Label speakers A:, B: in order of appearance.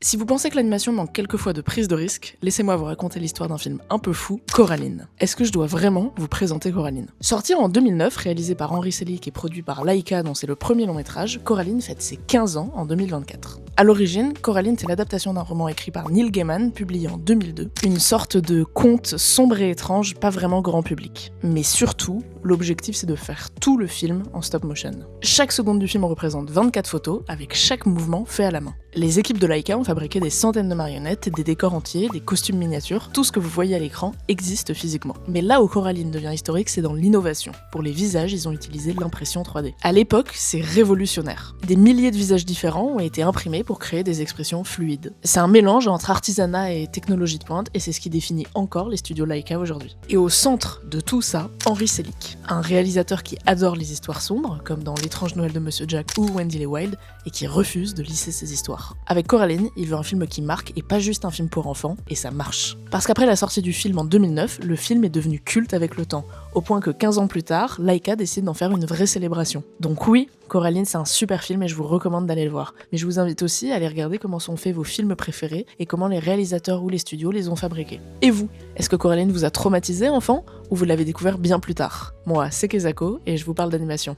A: Si vous pensez que l'animation manque quelquefois de prise de risque, laissez-moi vous raconter l'histoire d'un film un peu fou, Coraline. Est-ce que je dois vraiment vous présenter Coraline? Sorti en 2009, réalisé par Henry Selick et produit par Laika dont c'est le premier long métrage, Coraline fête ses 15 ans en 2024. A l'origine, Coraline c'est l'adaptation d'un roman écrit par Neil Gaiman, publié en 2002, une sorte de conte sombre et étrange, pas vraiment grand public. Mais surtout, l'objectif c'est de faire tout le film en stop motion. Chaque seconde du film représente 24 photos, avec chaque mouvement fait à la main. Les équipes de Laika ont fabriqué des centaines de marionnettes, des décors entiers, des costumes miniatures, tout ce que vous voyez à l'écran existe physiquement. Mais là où Coraline devient historique, c'est dans l'innovation. Pour les visages, ils ont utilisé l'impression 3D. À l'époque, c'est révolutionnaire. Des milliers de visages différents ont été imprimés pour créer des expressions fluides. C'est un mélange entre artisanat et technologie de pointe, et c'est ce qui définit encore les studios Laika aujourd'hui. Et au centre de tout ça, Henry Selick, un réalisateur qui adore les histoires sombres, comme dans L'étrange Noël de Monsieur Jack ou Wendy les Wild, et qui refuse de lisser ses histoires. Avec Coraline, il veut un film qui marque et pas juste un film pour enfants, et ça marche. Parce qu'après la sortie du film en 2009, le film est devenu culte avec le temps, au point que 15 ans plus tard, Laika décide d'en faire une vraie célébration. Donc oui, Coraline c'est un super film et je vous recommande d'aller le voir. Mais je vous invite aussi à aller regarder comment sont faits vos films préférés et comment les réalisateurs ou les studios les ont fabriqués. Et vous, est-ce que Coraline vous a traumatisé enfant ou vous l'avez découvert bien plus tard? Moi, c'est Kezako et je vous parle d'animation.